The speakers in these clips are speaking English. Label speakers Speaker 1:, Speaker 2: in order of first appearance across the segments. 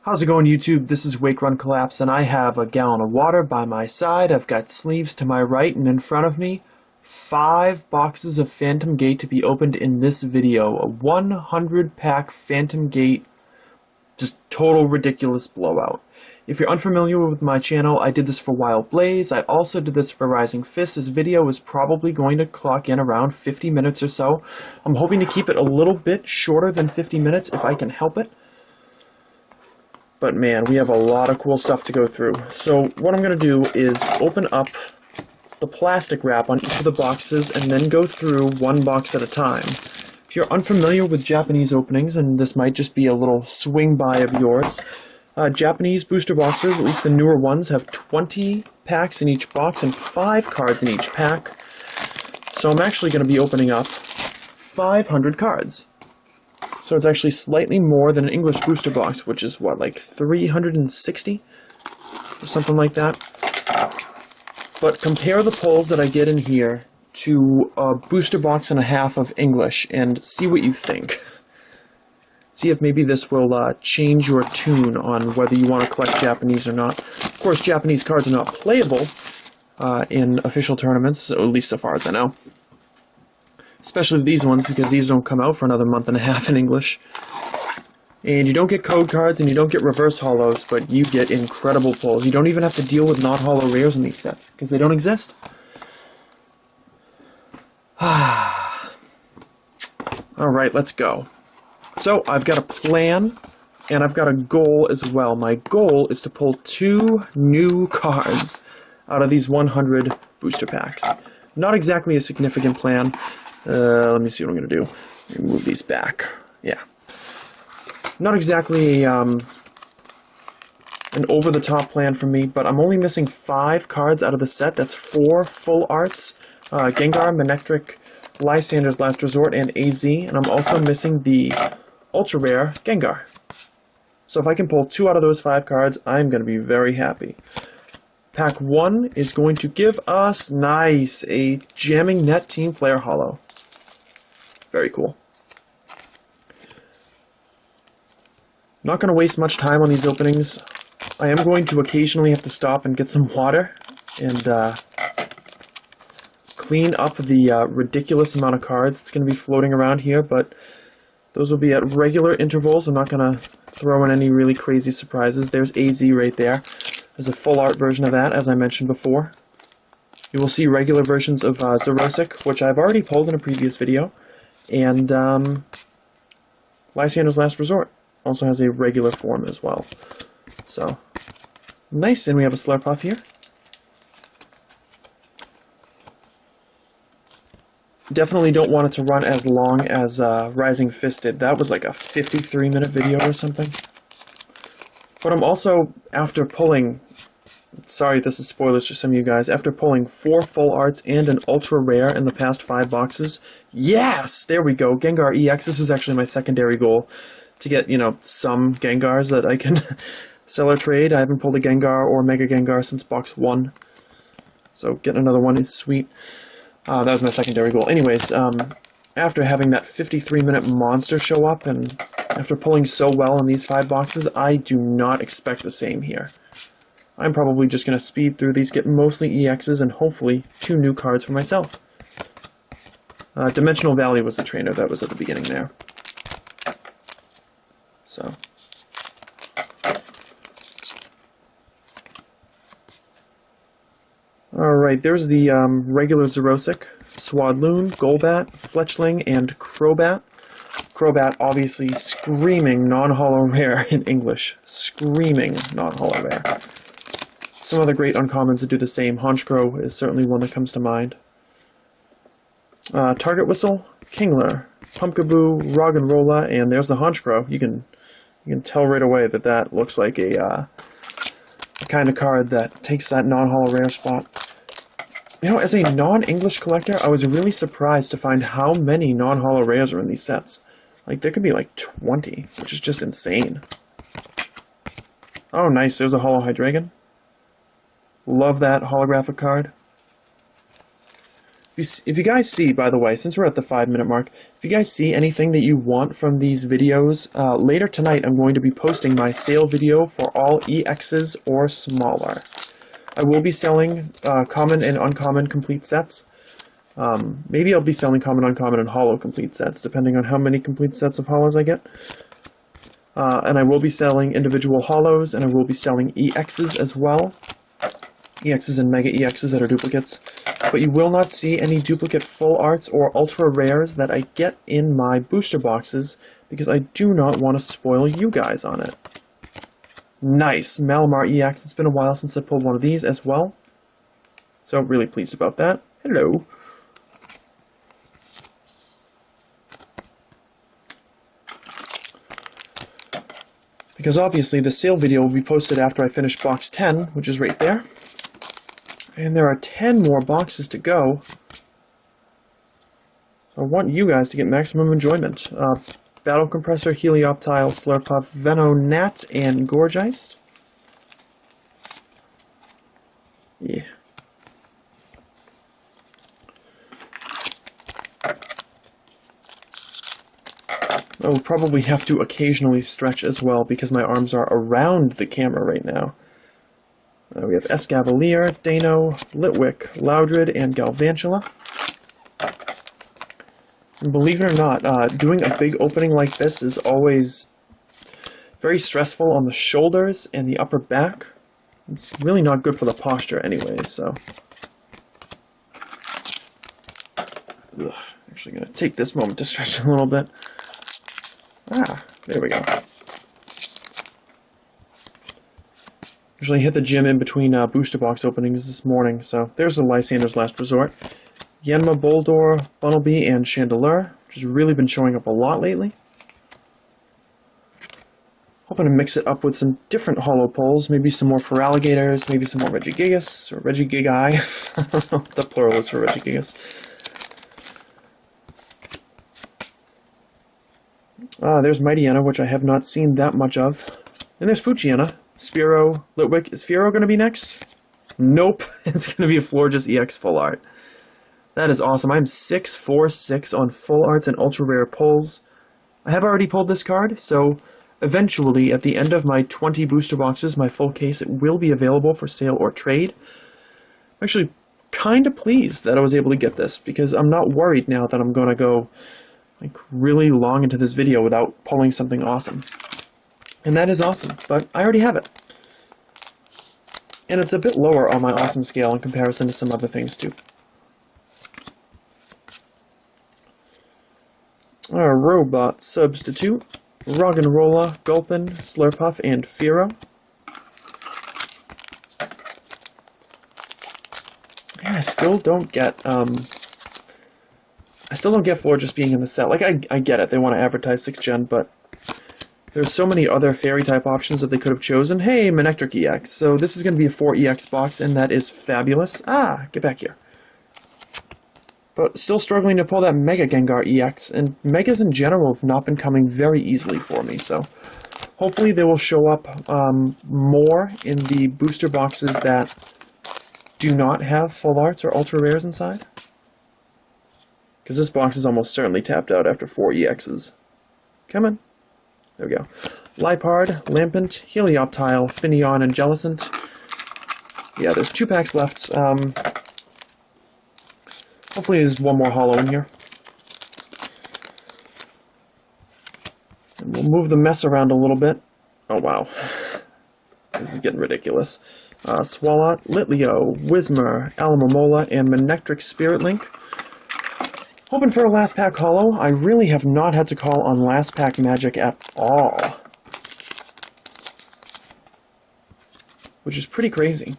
Speaker 1: How's it going, YouTube? This is Wake Run Collapse, and I have a gallon of water by my side. I've got sleeves to my right, and in front of me, 5 boxes of Phantom Gate to be opened in this video. A 100-pack Phantom Gate, just total ridiculous blowout. If you're unfamiliar with my channel, I did this for Wild Blaze. I also did this for Rising Fist. This video is probably going to clock in around 50 minutes or so. I'm hoping to keep it a little bit shorter than 50 minutes if I can help it. But man, we have a lot of cool stuff to go through. So what I'm going to do is open up the plastic wrap on each of the boxes and then go through one box at a time. If you're unfamiliar with Japanese openings, and this might just be a little swing by of yours, Japanese booster boxes, at least the newer ones, have 20 packs in each box and 5 cards in each pack. So I'm actually going to be opening up 500 cards. So it's actually slightly more than an English booster box, which is, what, like 360? Or something like that. But compare the pulls that I get in here to a booster box and a half of English, and see what you think. See if maybe this will change your tune on whether you want to collect Japanese or not. Of course, Japanese cards are not playable in official tournaments, at least so far as I know. Especially these ones, because these don't come out for another month and a half in English. And you don't get code cards, and you don't get reverse holos, but you get incredible pulls. You don't even have to deal with not-holo rares in these sets, because they don't exist. Alright, let's go. So, I've got a plan, and I've got a goal as well. My goal is to pull 2 new cards out of these 100 booster packs. Not exactly a significant plan. Let me see what I'm going to do. Let me move these back. Yeah. Not exactly an over-the-top plan for me, but I'm only missing 5 cards out of the set. That's 4 full arts. Gengar, Manectric, Lysander's Last Resort, and AZ. And I'm also missing the ultra-rare Gengar. So if I can pull 2 out of those 5 cards, I'm going to be very happy. Pack 1 is going to give us, nice, a Jamming Net Team Flare Holo. Very cool. Not going to waste much time on these openings. I am going to occasionally have to stop and get some water and clean up the ridiculous amount of cards that's going to be floating around here, but those will be at regular intervals. I'm not going to throw in any really crazy surprises. There's AZ right there. There's a full art version of that, as I mentioned before. You will see regular versions of Xerosic, which I've already pulled in a previous video, and Lysander's Last Resort also has a regular form as well. So, nice, and we have a Slurpuff here. Definitely don't want it to run as long as Rising Fist did. That was like a 53-minute video or something. But I'm also, after pulling, sorry this is spoilers for some of you guys, after pulling 4 full arts and an ultra rare in the past 5 boxes, yes! There we go, Gengar EX. This is actually my secondary goal, to get, you know, some Gengars that I can sell or trade. I haven't pulled a Gengar or Mega Gengar since box 1, so getting another one is sweet. That was my secondary goal. Anyways, after having that 53-minute monster show up, and after pulling so well in these 5 boxes, I do not expect the same here. I'm probably just going to speed through these, get mostly EXs, and hopefully 2 new cards for myself. Dimensional Valley was the trainer that was at the beginning there. So. Alright, there's the regular Xerosic, Swadloon, Golbat, Fletchling, and Crobat. Crobat obviously screaming non-holo rare in English. Screaming non-holo rare. Some other great uncommons that do the same. Honchkrow is certainly one that comes to mind. Target Whistle, Kingler, Pumpkaboo, Roggenrola, and there's the Honchkrow. You can tell right away that that looks like a kind of card that takes that non-holo rare spot. You know, as a non-English collector, I was really surprised to find how many non-holo rares are in these sets. Like, there could be like 20, which is just insane. Oh, nice. There's a Holo Hydreigon. Love that holographic card. If you guys see, by the way, since we're at the 5-minute mark, if you guys see anything that you want from these videos, later tonight I'm going to be posting my sale video for all EXs or smaller. I will be selling common and uncommon complete sets. Maybe I'll be selling common, uncommon, and hollow complete sets, depending on how many complete sets of hollows I get. And I will be selling individual hollows, and I will be selling EXs as well. EXs and Mega EXs that are duplicates. But you will not see any duplicate full arts or ultra rares that I get in my booster boxes, because I do not want to spoil you guys on it. Nice! Malamar EX. It's been a while since I pulled one of these as well. So, really pleased about that. Hello! Because obviously the sale video will be posted after I finish box 10, which is right there. And there are 10 more boxes to go. So I want you guys to get maximum enjoyment. Battle Compressor, Helioptile, Slurpuff, Venonat, and Gorgeist. Yeah. I will probably have to occasionally stretch as well because my arms are around the camera right now. We have Escavalier, Dano, Litwick, Loudred, and Galvantula. And believe it or not, doing a big opening like this is always very stressful on the shoulders and the upper back. It's really not good for the posture anyways, so... Ugh, actually going to take this moment to stretch a little bit. Ah, there we go. Usually hit the gym in between booster box openings this morning, so there's the Lysander's Last Resort. Yanma, Boldore, Bunnelby, and Chandelure, which has really been showing up a lot lately. Hoping to mix it up with some different hollow pulls, maybe some more Feraligators, maybe some more Regigigas, or Regigigi. The plural is for Regigigas. There's Mightyena, which I have not seen that much of. And there's Poochyena. Spearow, Litwick. Is Spearow going to be next? Nope. It's going to be a Florges EX full art. That is awesome. I'm 6-4-6 on full arts and ultra rare pulls. I have already pulled this card, so eventually, at the end of my 20 booster boxes, my full case, it will be available for sale or trade. I'm actually kind of pleased that I was able to get this, because I'm not worried now that I'm going to go like really long into this video without pulling something awesome. And that is awesome, but I already have it. And it's a bit lower on my awesome scale in comparison to some other things too. Our Robot Substitute, Roggenrola, Gulpin, Slurpuff, and Fearow. Yeah, I still don't get Florges being in the set. Like, I get it, they want to advertise 6th gen, but there's so many other fairy-type options that they could have chosen. Hey, Manectric EX. So this is going to be a 4EX box, and that is fabulous. Ah, get back here. But still struggling to pull that Mega Gengar EX, and Megas in general have not been coming very easily for me, so hopefully they will show up more in the booster boxes that do not have full arts or ultra rares inside. Because this box is almost certainly tapped out after 4 EXs. Come on. There we go. Liepard, Lampent, Helioptile, Finneon, and Jellicent. Yeah, there's 2 packs left. Hopefully there's one more holo in here. And we'll move the mess around a little bit. Oh, wow. This is getting ridiculous. Swalot, Litleo, Whismur, Alamomola, and Manectric Spirit Link. Hoping for a last pack holo. I really have not had to call on last pack magic at all. Which is pretty crazy.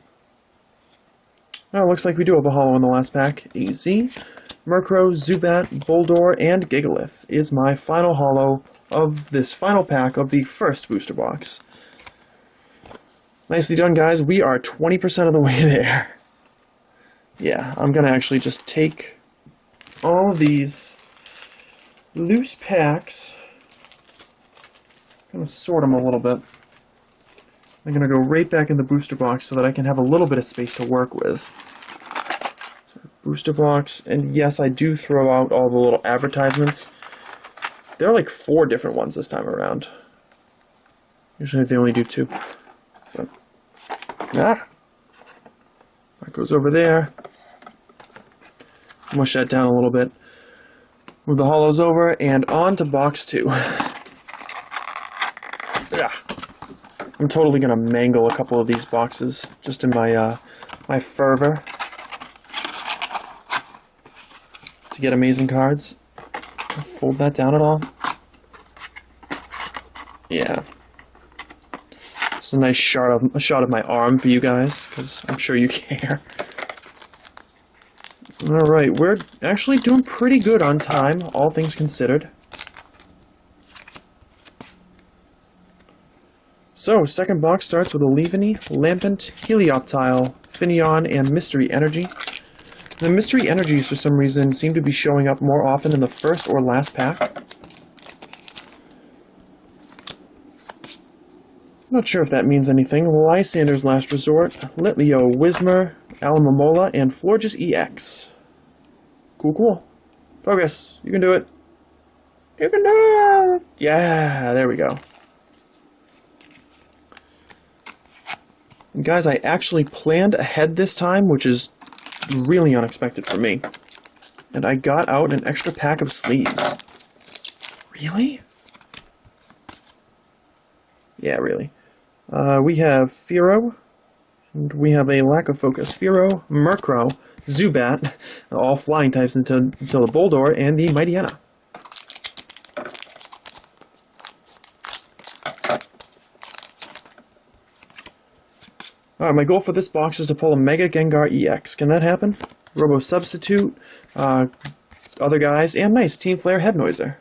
Speaker 1: Now it looks like we do have a holo in the last pack. AZ, Murkrow, Zubat, Boldore, and Gigalith is my final holo of this final pack of the first booster box. Nicely done, guys. We are 20% of the way there. Yeah, I'm going to actually just take all of these loose packs. I'm going to sort them a little bit. I'm going to go right back in the booster box so that I can have a little bit of space to work with. So booster box, and yes, I do throw out all the little advertisements. There are like 4 different ones this time around. Usually they only do 2. But, that goes over there. Mush that down a little bit. Move the hollows over, and on to box 2. Yeah. I'm totally gonna mangle a couple of these boxes, just in my my fervor to get amazing cards. Fold that down at all. Yeah. It's a nice shot of my arm for you guys, because I'm sure you care. Alright, we're actually doing pretty good on time, all things considered. So, second box starts with a Leaveney, Lampent, Helioptile, Finneon, and Mystery Energy. The Mystery Energies, for some reason, seem to be showing up more often in the first or last pack. Not sure if that means anything. Lysander's Last Resort, Litleo, Whismur, Alamomola, and Florges EX. Cool, cool. Focus. You can do it. You can do it! Yeah, there we go. And guys, I actually planned ahead this time, which is really unexpected for me. And I got out an extra pack of sleeves. Really? Yeah, really. We have Fearow, and we have a lack of focus. Fearow, Murkrow, Zubat, all flying types until the Boldore, and the Mightyena. Alright, my goal for this box is to pull a Mega Gengar EX. Can that happen? Robo Substitute, other guys, and nice Team Flare Head Noiser.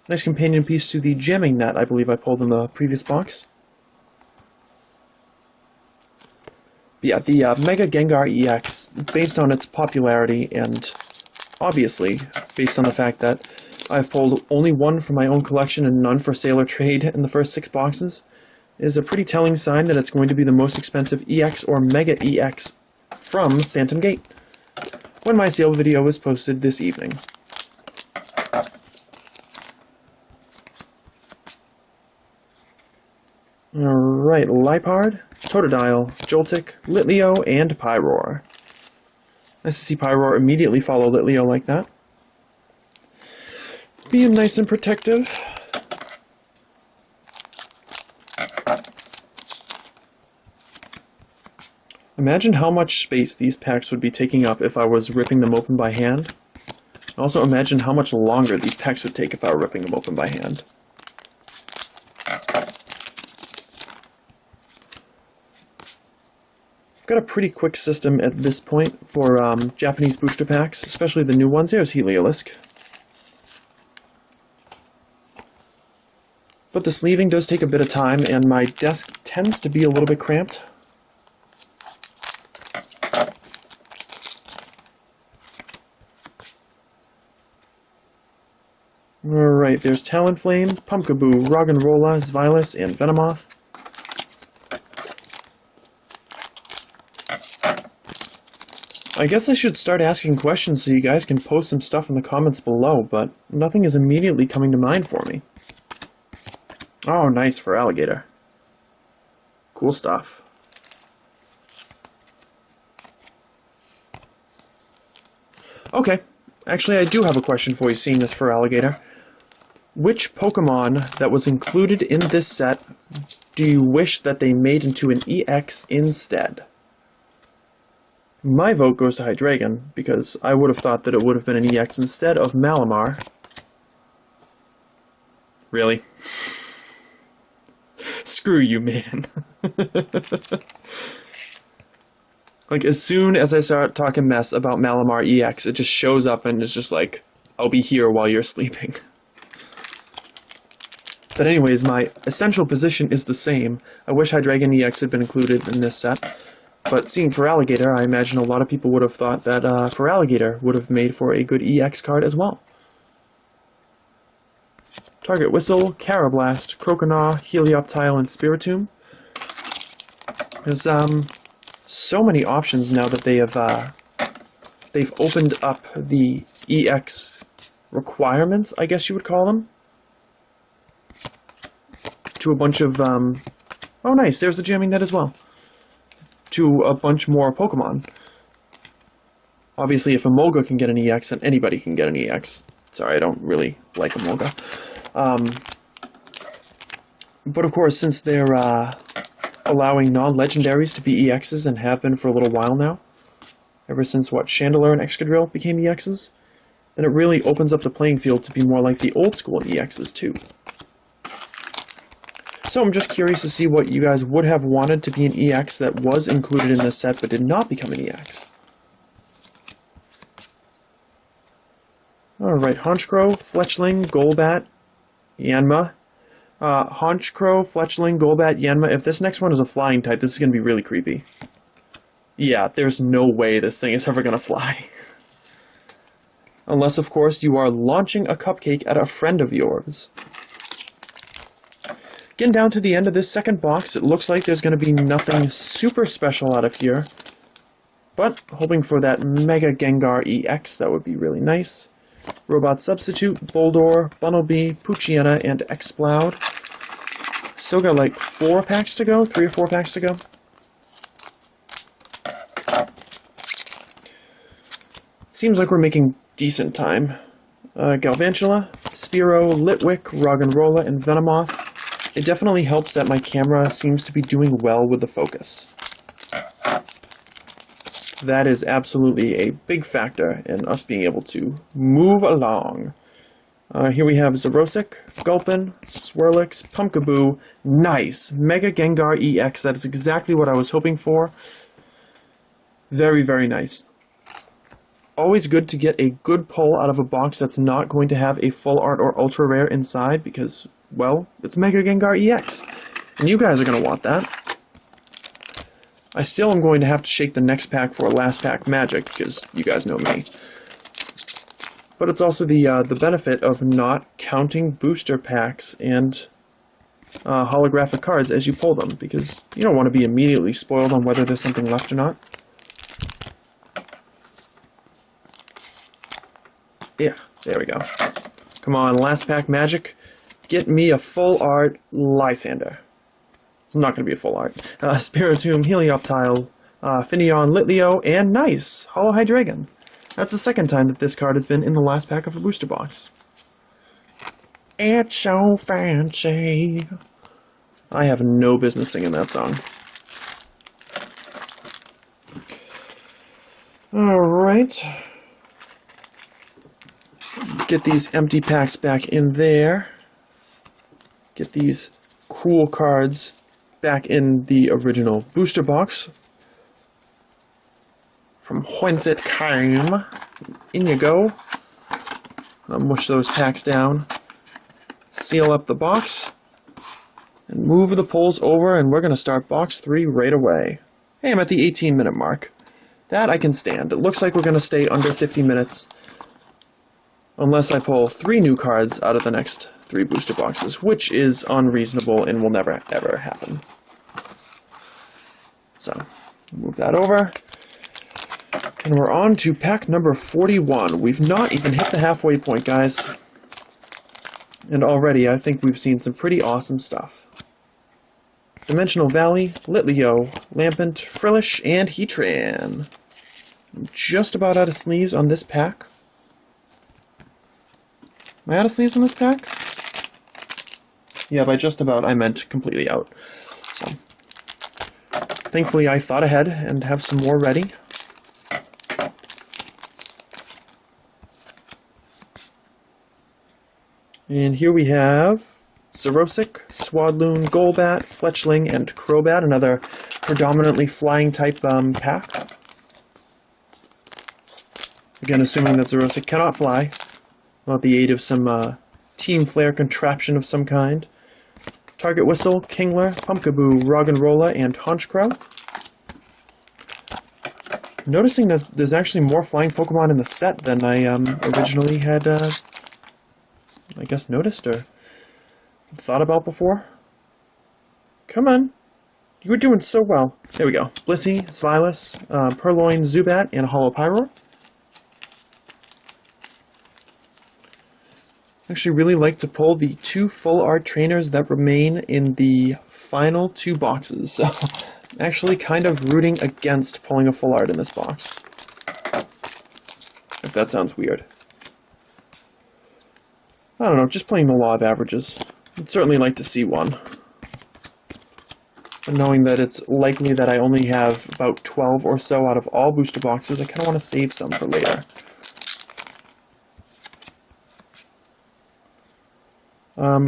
Speaker 1: Nice companion piece to the Jamming Net I believe I pulled in the previous box. Yeah, the Mega Gengar EX, based on its popularity and obviously based on the fact that I've pulled only one from my own collection and none for sale or trade in the first 6 boxes, is a pretty telling sign that it's going to be the most expensive EX or Mega EX from Phantom Gate, when my sale video was posted this evening. Alright, Liepard, Totodile, Joltik, Litleo, and Pyroar. Nice to see Pyroar immediately follow Litleo like that. Being nice and protective. Imagine how much space these packs would be taking up if I was ripping them open by hand. Also imagine how much longer these packs would take if I were ripping them open by hand. Got a pretty quick system at this point for Japanese booster packs, especially the new ones. There's Heliolisk. But the sleeving does take a bit of time, and my desk tends to be a little bit cramped. Alright, there's Talonflame, Pumpkaboo, Roggenrola, Zvilas, and Venomoth. I guess I should start asking questions so you guys can post some stuff in the comments below, but nothing is immediately coming to mind for me. Oh, nice for Alligator. Cool stuff. Okay, actually I do have a question for you seeing this for Alligator. Which Pokemon that was included in this set do you wish that they made into an EX instead? My vote goes to Hydreigon, because I would have thought that it would have been an EX instead of Malamar. Really? Screw you, man. Like, as soon as I start talking mess about Malamar EX, it just shows up and is just like, I'll be here while you're sleeping. But anyways, my essential position is the same. I wish Hydreigon EX had been included in this set. But seeing for Alligator, I imagine a lot of people would have thought that for Alligator would have made for a good EX card as well. Target Whistle, Carablast, Croconaw, Helioptile, and Spiritomb. There's so many options now that they have they've opened up the EX requirements, I guess you would call them, to a bunch of, oh nice, there's the jamming net as well, to a bunch more Pokemon. Obviously, if Emolga can get an EX, then anybody can get an EX. Sorry, I don't really like Emolga. But of course, since they're allowing non-legendaries to be EXs and have been for a little while now, ever since, what, Chandelure and Excadrill became EXs, then it really opens up the playing field to be more like the old school EXs too. So I'm just curious to see what you guys would have wanted to be an EX that was included in this set but did not become an EX. Alright, Honchkrow, Fletchling, Golbat, Yanma. Honchkrow, Fletchling, Golbat, Yanma. If this next one is a flying type, this is going to be really creepy. Yeah, there's no way this thing is ever going to fly. Unless, of course, you are launching a cupcake at a friend of yours. Getting down to the end of this second box, it looks like there's going to be nothing super special out of here. But, hoping for that Mega Gengar EX, that would be really nice. Robot Substitute, Boldore, Bunnelby, Poochyena, and Exploud. Still got like 4 packs to go? 3 or 4 packs to go? Seems like we're making decent time. Galvantula, Spearow, Litwick, Roggenrola, and Venomoth. It definitely helps that my camera seems to be doing well with the focus. That is absolutely a big factor in us being able to move along. Here we have Xerosic, Gulpin, Swirlix, Pumpkaboo. Nice! Mega Gengar EX. That is exactly what I was hoping for. Very, very nice. Always good to get a good pull out of a box that's not going to have a full art or ultra rare inside because, well, it's Mega Gengar EX. And you guys are going to want that. I still am going to have to shake the next pack for a last pack magic, because you guys know me. But it's also the benefit of not counting booster packs and holographic cards as you pull them, because you don't want to be immediately spoiled on whether there's something left or not. Yeah, there we go. Come on, last pack magic. Get me a full art Lysander. It's not going to be a full art. Spiritomb, Helioptile, Finneon, Litleo, and nice! Hollow Hydreigon. That's the second time that this card has been in the last pack of a booster box. It's so fancy. I have no business singing that song. Alright. Get these empty packs back in there. Get these cool cards back in the original booster box. From whence it came. In you go. I'll mush those packs down. Seal up the box. And move the pulls over, and we're going to start box 3 right away. Hey, I'm at the 18-minute mark. That I can stand. It looks like we're going to stay under 50 minutes. Unless I pull 3 new cards out of the next 3 booster boxes, which is unreasonable and will never, ever happen. So, move that over. And we're on to pack number 41. We've not even hit the halfway point, guys. And already, I think we've seen some pretty awesome stuff. Dimensional Valley, Litleo, Lampent, Frillish, and Heatran. I'm just about out of sleeves on this pack. Am I out of sleeves on this pack? Yeah, by just about, I meant completely out. So, thankfully, I thought ahead and have some more ready. And here we have Xerosic, Swadloon, Golbat, Fletchling, and Crobat, another predominantly flying type pack. Again, assuming that Xerosic cannot fly, without the aid of some Team Flare contraption of some kind. Target Whistle, Kingler, Pumpkaboo, Roggenrola, and Honchkrow. Noticing that there's actually more flying Pokemon in the set than I originally had, I guess, noticed or thought about before. Come on. You were doing so well. There we go. Blissey, Svilas, Purloin, Zubat, and Hollow Pyroar. Actually really like to pull the 2 full art trainers that remain in the final 2 boxes. So I'm actually kind of rooting against pulling a full art in this box. If that sounds weird. I don't know, just playing the law of averages. I'd certainly like to see one. But knowing that it's likely that I only have about 12 or so out of all booster boxes, I kind of want to save some for later.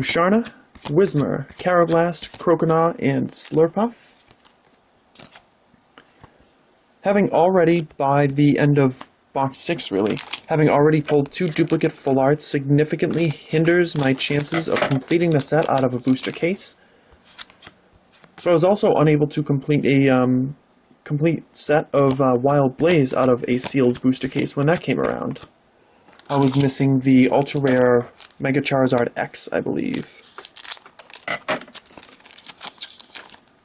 Speaker 1: Sharna, Whismur, Karrablast, Croconaw, and Slurpuff. Having already, by the end of box 6 really, having already pulled 2 duplicate full arts significantly hinders my chances of completing the set out of a booster case. But I was also unable to complete a complete set of Wild Blaze out of a sealed booster case when that came around. I was missing the ultra rare Mega Charizard X, I believe.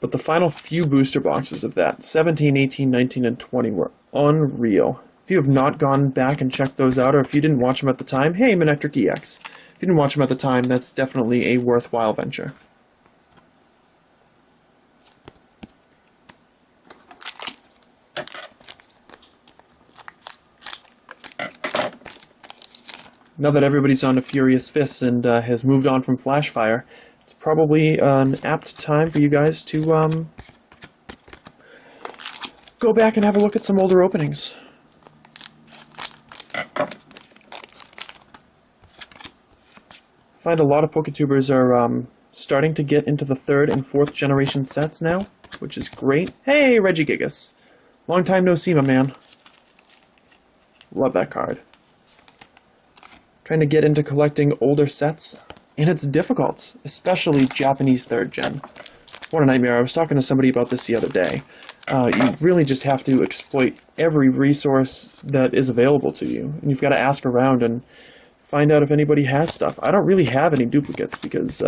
Speaker 1: But the final few booster boxes of that, 17, 18, 19, and 20, were unreal. If you have not gone back and checked those out, or if you didn't watch them at the time, hey, Manectric EX. If you didn't watch them at the time, that's definitely a worthwhile venture. Now that everybody's on to Furious Fists and has moved on from Flashfire, it's probably an apt time for you guys to go back and have a look at some older openings. I find a lot of Poketubers are starting to get into the 3rd and 4th generation sets now, which is great. Hey, Regigigas. Long time no see, my man. Love that card. Trying to get into collecting older sets, and it's difficult, especially Japanese 3rd gen. What a nightmare. I was talking to somebody about this the other day. You really just have to exploit every resource that is available to you, and you've got to ask around and find out if anybody has stuff. I don't really have any duplicates because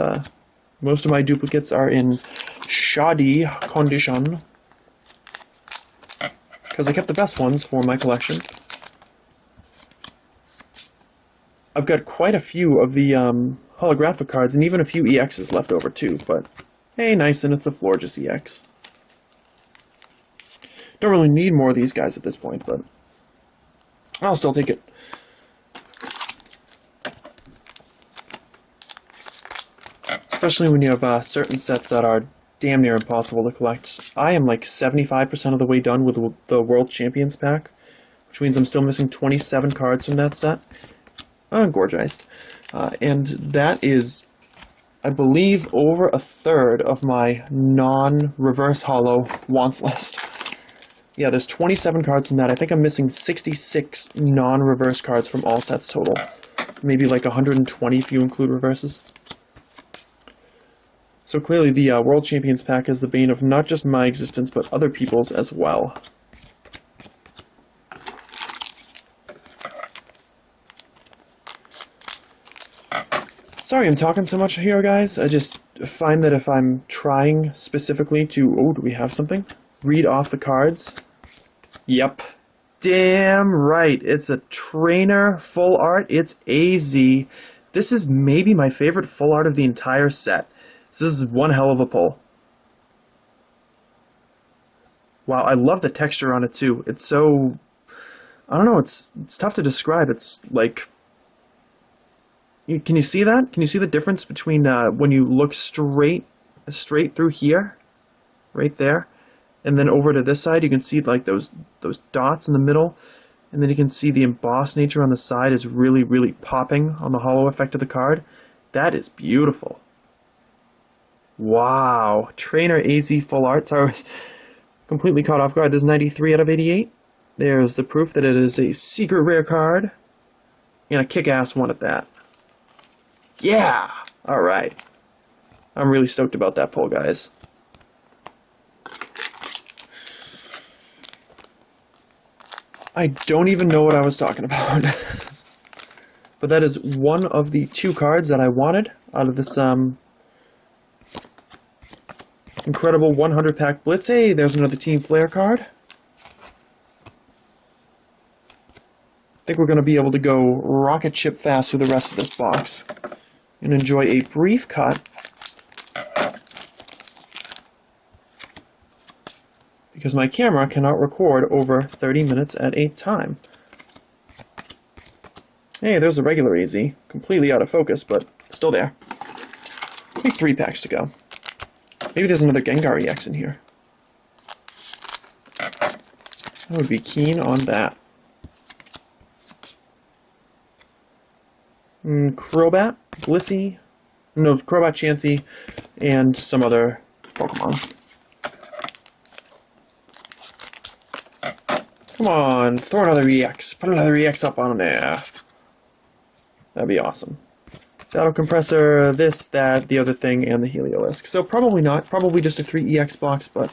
Speaker 1: most of my duplicates are in shoddy condition, because I kept the best ones for my collection. I've got quite a few of the holographic cards, and even a few EXs left over too, but hey, nice, and it's a Florges EX. Don't really need more of these guys at this point, but I'll still take it. Especially when you have certain sets that are damn near impossible to collect. I am like 75% of the way done with the World Champions pack, which means I'm still missing 27 cards from that set. Gorgeized. And that is, I believe, over a third of my non-reverse holo wants list. Yeah, there's 27 cards from that. I think I'm missing 66 non-reverse cards from all sets total. Maybe like 120 if you include reverses. So clearly the World Champions pack is the bane of not just my existence, but other people's as well. Sorry I'm talking so much here, guys. I just find that if I'm trying specifically to... Oh, do we have something? Read off the cards. Yep. Damn right. It's a trainer full art. It's AZ. This is maybe my favorite full art of the entire set. So this is one hell of a pull. Wow, I love the texture on it too. It's so... I don't know, it's tough to describe. It's like... Can you see that? Can you see the difference between when you look straight through here, right there, and then over to this side? You can see like those dots in the middle, and then you can see the embossed nature on the side is really, really popping on the holo effect of the card. That is beautiful. Wow, Trainer AZ full art. Sorry, I was completely caught off guard. There's 93 out of 88. There's the proof that it is a secret rare card, and a kick-ass one at that. Yeah! Alright. I'm really stoked about that pull, guys. I don't even know what I was talking about. But that is one of the 2 cards that I wanted out of this incredible 100-pack Blitz. Hey, there's another Team Flare card. think we're going to be able to go rocket ship fast through the rest of this box and enjoy a brief cut because my camera cannot record over 30 minutes at a time. Hey, there's a regular AZ. Completely out of focus, but still there. Only 3 packs to go. Maybe there's another Gengar EX in here. I would be keen on that. Crobat, Blissey, no, Crobat, Chansey, and some other Pokemon. Come on, throw another EX. Put another EX up on there. That'd be awesome. Battle Compressor, this, that, the other thing, and the Heliolisk. So probably not. Probably just a 3 EX box, but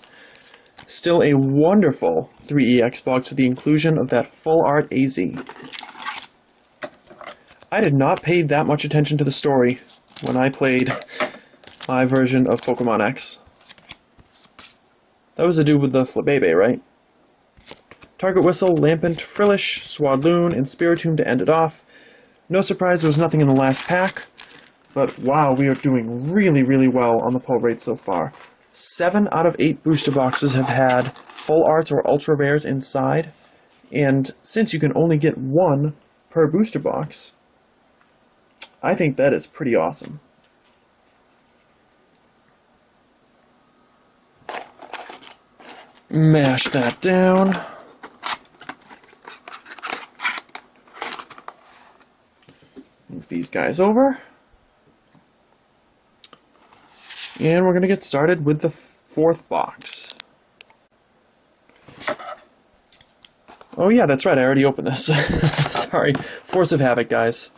Speaker 1: still a wonderful 3 EX box with the inclusion of that full art AZ. I did not pay that much attention to the story when I played my version of Pokemon X. That was the dude with the Flabébé, right? Target Whistle, Lampent, Frillish, Swadloon, and Spiritomb to end it off. No surprise there was nothing in the last pack, but wow, we are doing really, really well on the pull rate so far. 7 out of 8 booster boxes have had full arts or ultra rares inside, and since you can only get 1 per booster box, I think that is pretty awesome. Mash that down. Move these guys over. And we're going to get started with the 4th box. Oh yeah, that's right, I already opened this. Sorry. Force of Havoc, guys.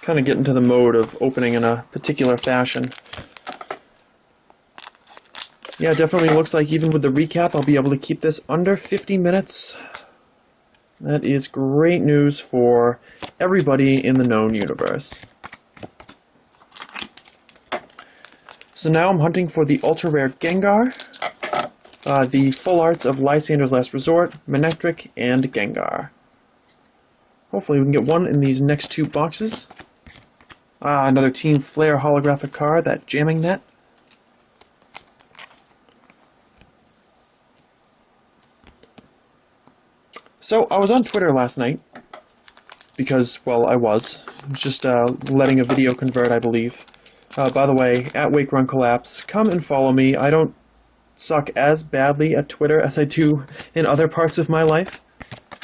Speaker 1: Kind of get into the mode of opening in a particular fashion. Yeah, definitely looks like even with the recap, I'll be able to keep this under 50 minutes. That is great news for everybody in the known universe. So now I'm hunting for the ultra rare Gengar, the full arts of Lysander's Last Resort, Manectric, and Gengar. Hopefully we can get one in these next 2 boxes. Another Team Flare holographic card, that Jamming Net. So, I was on Twitter last night, because, well, I was just letting a video convert, I believe. By the way, at Wake Run Collapse, come and follow me. I don't suck as badly at Twitter as I do in other parts of my life.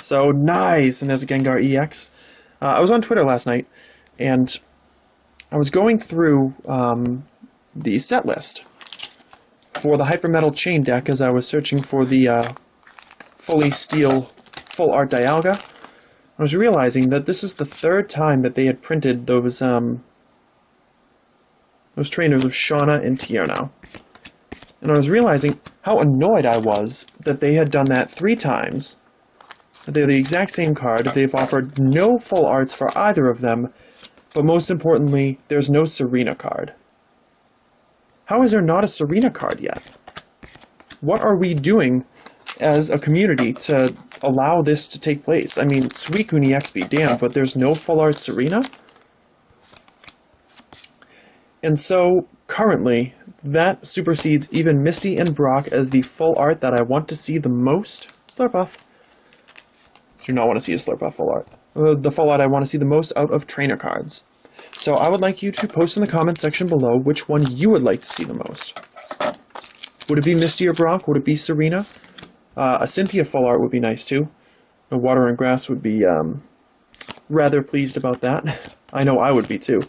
Speaker 1: So, nice! And there's a Gengar EX. I was on Twitter last night, and I was going through the set list for the Hyper Metal Chain deck as I was searching for the Fully Steel Full Art Dialga. I was realizing that this is the 3rd time that they had printed those trainers of Shauna and Tierno. And I was realizing how annoyed I was that they had done that 3 times. They're the exact same card. They've offered no full arts for either of them. But most importantly, there's no Serena card. How is there not a Serena card yet? What are we doing as a community to allow this to take place? I mean, Suicune EX be damned, but there's no full art Serena? And so, currently, that supersedes even Misty and Brock as the full art that I want to see the most. Slurpuff. Do not want to see a Slurpuff full art. The full art I want to see the most out of trainer cards. So I would like you to post in the comment section below which one you would like to see the most. Would it be Misty or Brock? Would it be Serena? A Cynthia full art would be nice too. A Water and Grass would be rather pleased about that. I know I would be too.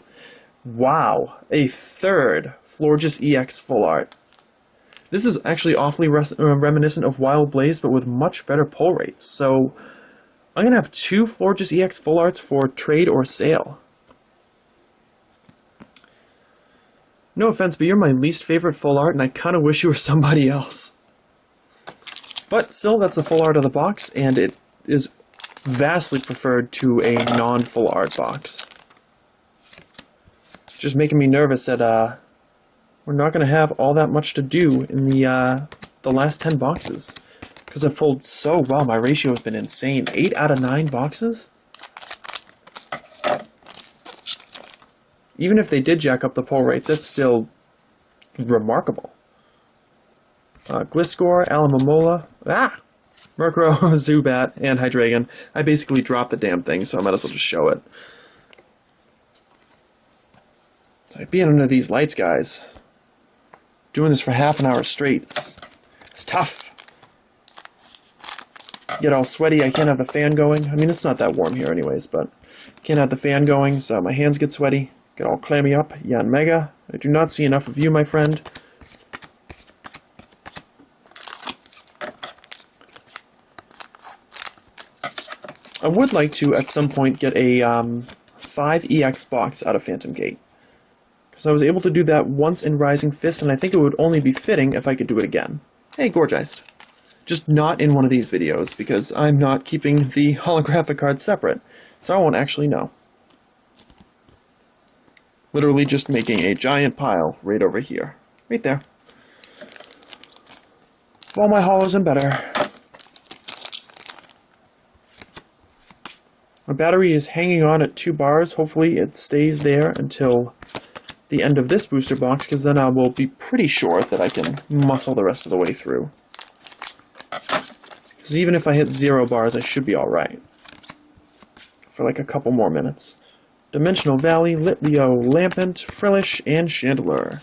Speaker 1: Wow, a 3rd Florges EX full art. This is actually awfully reminiscent of Wild Blaze, but with much better pull rates. So I'm going to have 2 Florges EX full arts for trade or sale. No offense, but you're my least favorite full art, and I kind of wish you were somebody else. But still, that's the full art of the box, and it is vastly preferred to a non-full art box. Just making me nervous at we're not going to have all that much to do in the last 10 boxes. Because I've pulled so well, my ratio has been insane. 8 out of 9 boxes? Even if they did jack up the pull rates, that's still remarkable. Gliscor, Alamomola, Murkrow, Zubat, and Hydreigon. I basically dropped the damn thing, so I might as well just show it. Being under these lights, guys, doing this for half an hour straight, it's tough. Get all sweaty, I can't have the fan going. I mean, it's not that warm here anyways, but can't have the fan going, so my hands get sweaty. Get all clammy up. Yanmega, I do not see enough of you, my friend. I would like to, at some point, get a 5EX box out of Phantom Gate. Because I was able to do that once in Rising Fist, and I think it would only be fitting if I could do it again. Hey, Gorgeist. Just not in one of these videos, because I'm not keeping the holographic cards separate, so I won't actually know. Literally just making a giant pile right over here. Right there. All my holos and better. My battery is hanging on at 2 bars. Hopefully it stays there until the end of this booster box, because then I will be pretty sure that I can muscle the rest of the way through. Because even if I hit 0 bars, I should be alright. For like a couple more minutes. Dimensional Valley, Litleo, Lampent, Frillish, and Chandelure.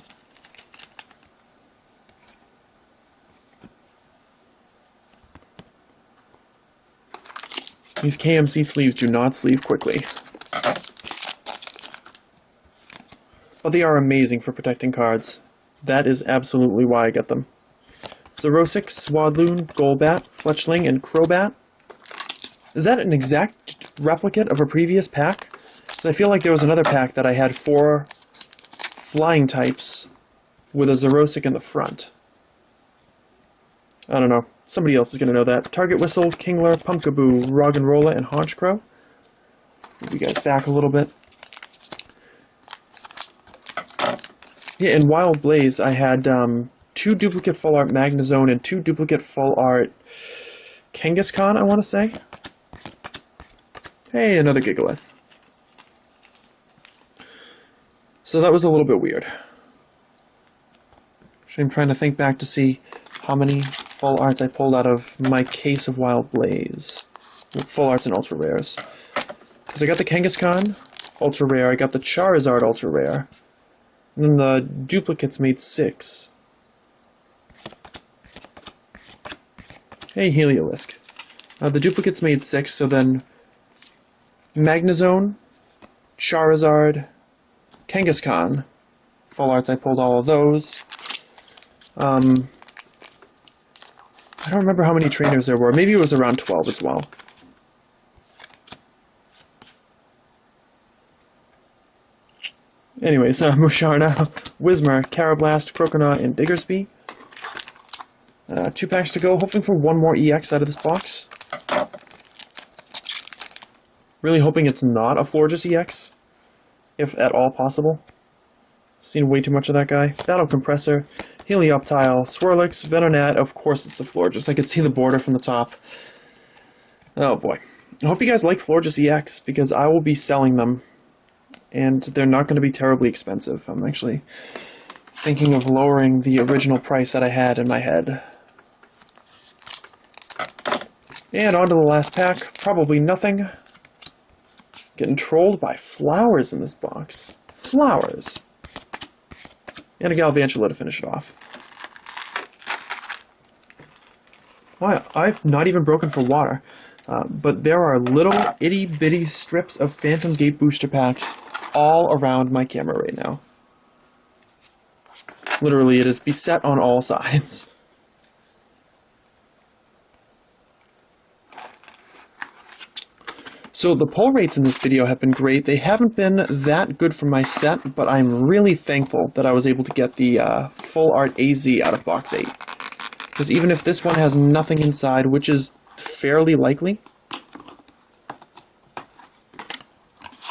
Speaker 1: These KMC sleeves do not sleeve quickly. But they are amazing for protecting cards. That is absolutely why I get them. Xerosic, Swadloon, Golbat, Fletchling, and Crobat. Is that an exact replicate of a previous pack? Because I feel like there was another pack that I had 4 flying types with a Xerosic in the front. I don't know. Somebody else is going to know that. Target Whistle, Kingler, Pumpkaboo, Roggenrola, and Honchkrow. Move you guys back a little bit. Yeah, in Wild Blaze, I had 2 duplicate full art Magnezone and 2 duplicate full art Kangaskhan, I want to say. Hey, another Gigalith. So that was a little bit weird. Actually, I'm trying to think back to see how many full arts I pulled out of my case of Wild Blaze. Full arts and ultra rares. Because I got the Kangaskhan ultra rare, I got the Charizard ultra rare, and then the duplicates made 6. Hey, Heliolisk. The duplicates made 6, so then Magnezone, Charizard, Kangaskhan. Full arts, I pulled all of those. I don't remember how many trainers there were. Maybe it was around 12 as well. Anyways, Musharna, Whismur, Carablast, Croconaw, and Diggersby. 2 packs to go, hoping for 1 more EX out of this box. Really hoping it's not a Florges EX, if at all possible. Seen way too much of that guy. Battle Compressor, Helioptile, Swirlix, Venonat, of course it's the Florges. I could see the border from the top. Oh boy. I hope you guys like Florges EX, because I will be selling them, and they're not going to be terribly expensive. I'm actually thinking of lowering the original price that I had in my head. And on to the last pack. Probably nothing. Getting trolled by flowers in this box. Flowers. And a Galvantula to finish it off. Wow, I've not even broken for water. But there are little itty-bitty strips of Phantom Gate booster packs all around my camera right now. Literally, it is beset on all sides. So the pull rates in this video have been great. They haven't been that good for my set, but I'm really thankful that I was able to get the full art AZ out of box 8. Because even if this one has nothing inside, which is fairly likely,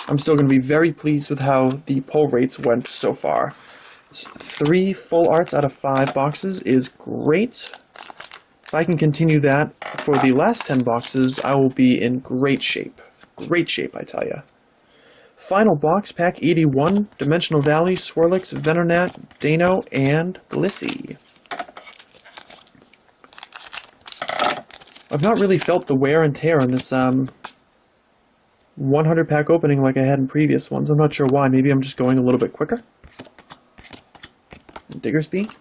Speaker 1: I'm still going to be very pleased with how the pull rates went so far. 3 full arts out of 5 boxes is great. If I can continue that for the last 10 boxes, I will be in great shape. Great shape, I tell ya. Final box, pack 81, Dimensional Valley, Swirlix, Venonat, Dano, and Blissey. I've not really felt the wear and tear on this 100 pack opening like I had in previous ones. I'm not sure why. Maybe I'm just going a little bit quicker. Diggersby.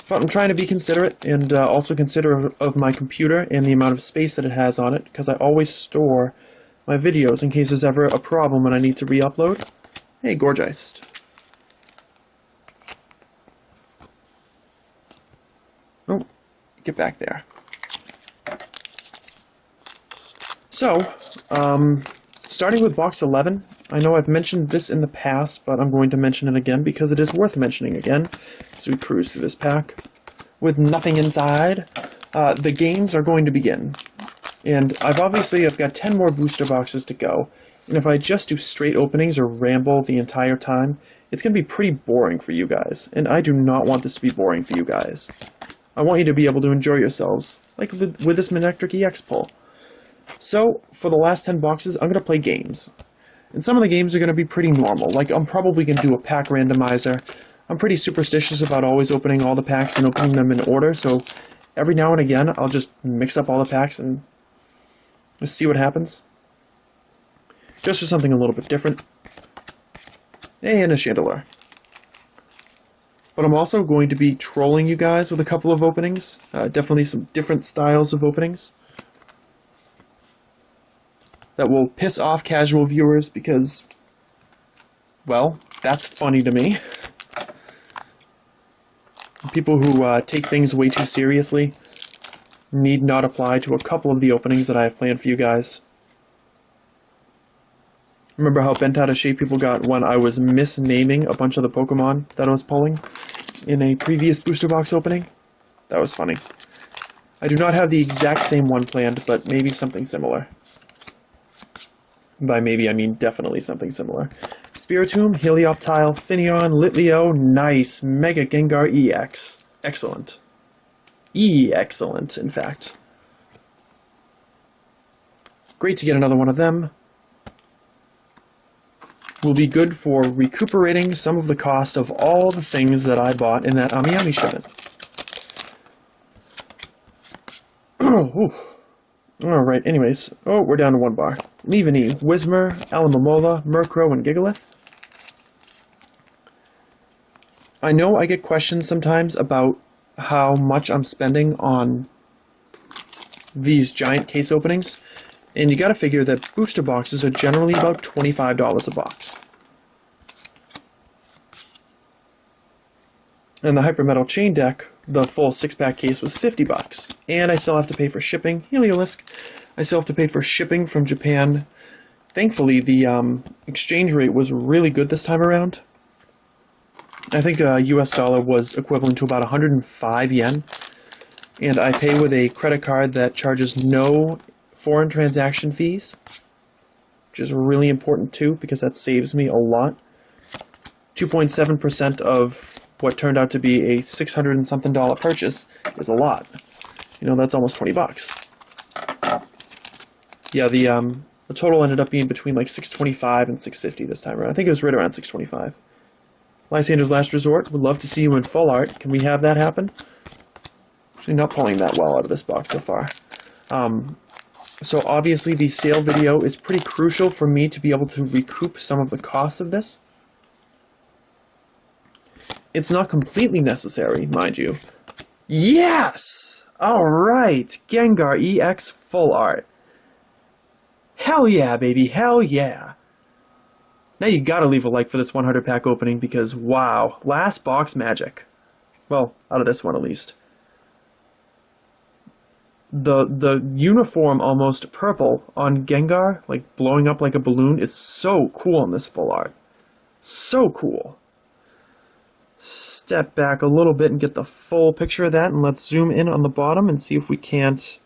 Speaker 1: But I'm trying to be considerate and also considerate of my computer and the amount of space that it has on it, because I always store my videos in case there's ever a problem when I need to re-upload. Hey, Gorgeist. Oh, get back there. So, starting with box 11, I know I've mentioned this in the past, but I'm going to mention it again because it is worth mentioning again as we cruise through this pack. With nothing inside, the games are going to begin. And I've got 10 more booster boxes to go. And if I just do straight openings or ramble the entire time, it's going to be pretty boring for you guys. And I do not want this to be boring for you guys. I want you to be able to enjoy yourselves, like with this Manectric EX pull. So, for the last 10 boxes, I'm going to play games. And some of the games are going to be pretty normal. Like, I'm probably going to do a pack randomizer. I'm pretty superstitious about always opening all the packs and opening them in order, so every now and again, I'll just mix up all the packs and just see what happens. Just for something a little bit different. And a Chandelure. But I'm also going to be trolling you guys with a couple of openings. Definitely some different styles of openings that will piss off casual viewers because, well, that's funny to me. People who take things way too seriously need not apply to a couple of the openings that I have planned for you guys. Remember how bent out of shape people got when I was misnaming a bunch of the Pokemon that I was pulling in a previous booster box opening? That was funny. I do not have the exact same one planned, but maybe something similar. By maybe, I mean definitely something similar. Spiritomb, Helioptile, Finneon, Litleo, nice. Mega Gengar EX. Excellent. Excellent, in fact. Great to get another one of them. Will be good for recuperating some of the cost of all the things that I bought in that Ami shipment. Alright, anyways. Oh, we're down to 1 bar. Leavanny, Whismur, Alomomola, Murkrow, and Gigalith. I know I get questions sometimes about how much I'm spending on these giant case openings, and you gotta figure that booster boxes are generally about $25 a box. And the Hyper Metal Chain Deck, the full 6-pack case, was $50. And I still have to pay for shipping. Heliolisk, I still have to pay for shipping from Japan. Thankfully, the exchange rate was really good this time around. I think a US dollar was equivalent to about 105 yen. And I pay with a credit card that charges no foreign transaction fees, which is really important too, because that saves me a lot. 2.7% of what turned out to be a $600 and something purchase is a lot. You know, that's almost 20 bucks. Yeah, the total ended up being between like $625 and $650 this time around. I think it was right around $625. Lysander's Last Resort, would love to see you in full art. Can we have that happen? Actually not pulling that well out of this box so far. So obviously the sale video is pretty crucial for me to be able to recoup some of the costs of this. It's not completely necessary, mind you. Yes! Alright! Gengar EX full art. Hell yeah, baby, hell yeah! Now you gotta leave a like for this 100 pack opening because, wow, last box magic. Well, out of this one at least. The uniform almost purple on Gengar, like blowing up like a balloon, is so cool in this full art. So cool. Step back a little bit and get the full picture of that, and let's zoom in on the bottom and see if we can't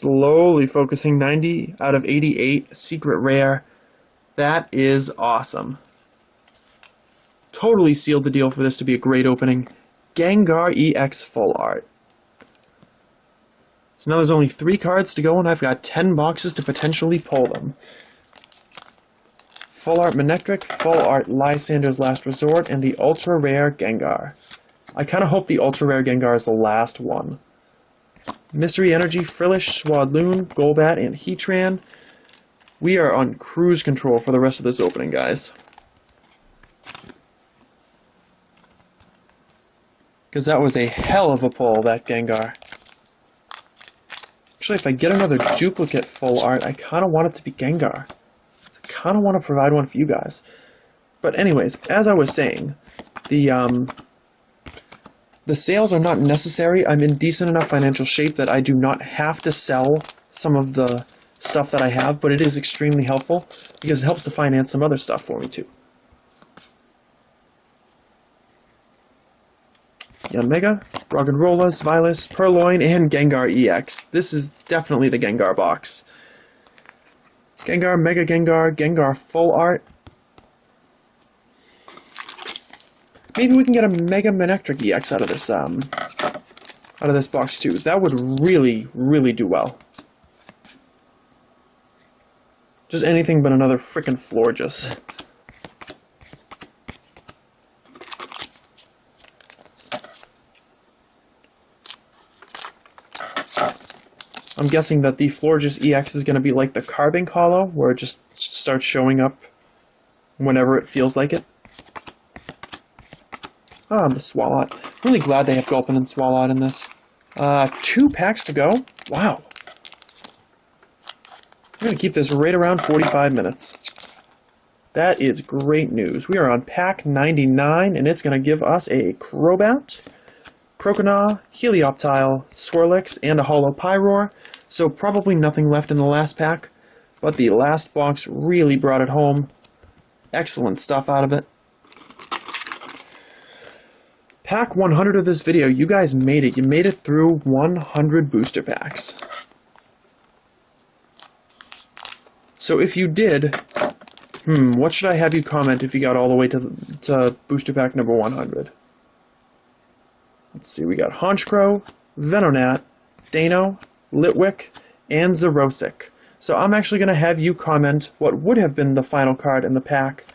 Speaker 1: slowly focusing. 90 out of 88, secret rare. That is awesome. Totally sealed the deal for this to be a great opening. Gengar EX Full Art. So now there's only 3 cards to go, and I've got 10 boxes to potentially pull them. Full Art Manectric, Full Art Lysander's Last Resort, and the Ultra Rare Gengar. I kind of hope the Ultra Rare Gengar is the last one. Mystery Energy, Frillish, Swadloon, Golbat, and Heatran. We are on cruise control for the rest of this opening, guys. Because that was a hell of a pull, that Gengar. Actually, if I get another duplicate Full Art, I kind of want it to be Gengar. I kind of want to provide one for you guys. But anyways, as I was saying, the sales are not necessary. I'm in decent enough financial shape that I do not have to sell some of the stuff that I have, but it is extremely helpful because it helps to finance some other stuff for me too. Yanmega, Roggenrola, Svilas, Purloin, and Gengar EX. This is definitely the Gengar box. Gengar, Mega Gengar, Gengar Full Art. Maybe we can get a Mega Manectric EX out of this box too. That would really, really do well. Just anything but another frickin' Florges. I'm guessing that the Florges EX is going to be like the Carbink Holo, where it just starts showing up whenever it feels like it. Ah, the Swalot. Really glad they have Gulpin and Swalot in this. 2 packs to go. Wow. I'm going to keep this right around 45 minutes. That is great news. We are on pack 99, and it's going to give us a Crobat, Croconaw, Helioptile, Swirlix, and a Holo Pyroar. So probably nothing left in the last pack, but the last box really brought it home. Excellent stuff out of it. Pack 100 of this video, you guys made it. You made it through 100 booster packs. So if you did, what should I have you comment if you got all the way to booster pack number 100? Let's see, we got Honchkrow, Venonat, Dano, Litwick, and Xerosic. So I'm actually going to have you comment what would have been the final card in the pack,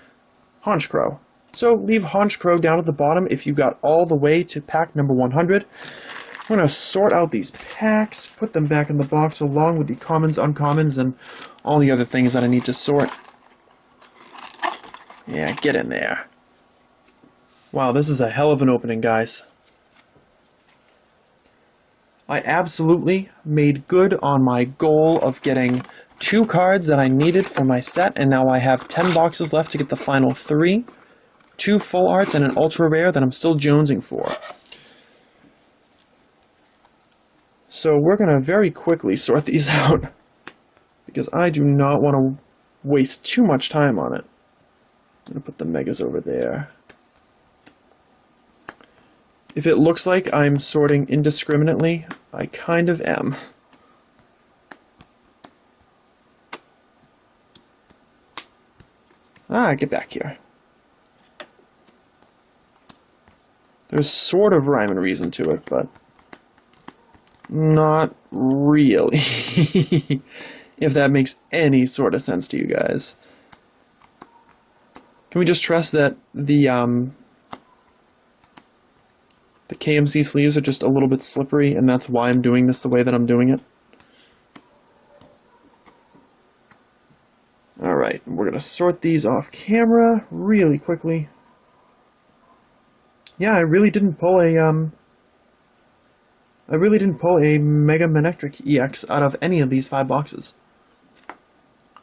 Speaker 1: Honchkrow. So leave Honchkrow down at the bottom if you got all the way to pack number 100. I'm going to sort out these packs, put them back in the box along with the commons, uncommons, and all the other things that I need to sort. Yeah, get in there. Wow, this is a hell of an opening, guys. I absolutely made good on my goal of getting 2 cards that I needed for my set, and now I have 10 boxes left to get the final 3. 2 full arts and an ultra rare that I'm still jonesing for. So we're going to very quickly sort these out, because I do not want to waste too much time on it. I'm going to put the megas over there. If it looks like I'm sorting indiscriminately, I kind of am. Get back here. There's sort of rhyme and reason to it, but not really. If that makes any sort of sense to you guys. Can we just trust that the KMC sleeves are just a little bit slippery, and that's why I'm doing this the way that I'm doing it? Alright, we're going to sort these off camera really quickly. Yeah, I really didn't pull a Mega Manectric EX out of any of these 5 boxes.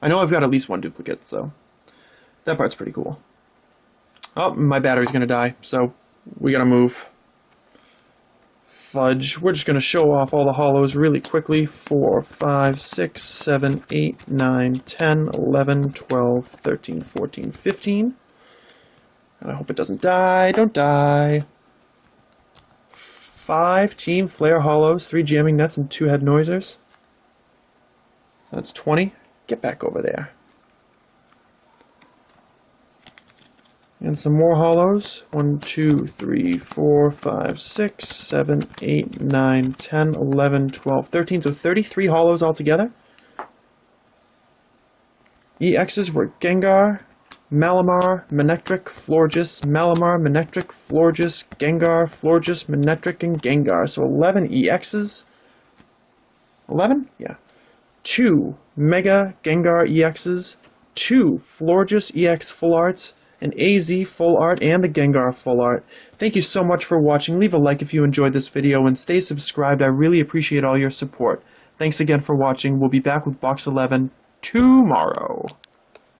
Speaker 1: I know I've got at least 1 duplicate, so that part's pretty cool. Oh, my battery's gonna die, so we gotta move. Fudge. We're just gonna show off all the holos really quickly. 4, 5, 6, 7, 8, 9, 10, 11, 12, 13, 14, 15. And I hope it doesn't die. Don't die. 5 Team Flare Holos, 3 Jamming Nets, and 2 Head Noisers. That's 20. Get back over there. And some more hollows. 1, 2, 3, 4, 5, 6, 7, 8, 9, 10, 11, 12, 13. So 33 hollows altogether. EXs were Gengar, Malamar, Manectric, Florges, Malamar, Manectric, Florges, Gengar, Florges, Manectric, and Gengar. So 11 EXs. 11? Yeah. 2 Mega Gengar EXs, 2 Florges EX Full Arts, an AZ Full Art, and the Gengar Full Art. Thank you so much for watching. Leave a like if you enjoyed this video, and stay subscribed. I really appreciate all your support. Thanks again for watching. We'll be back with Box 11 tomorrow.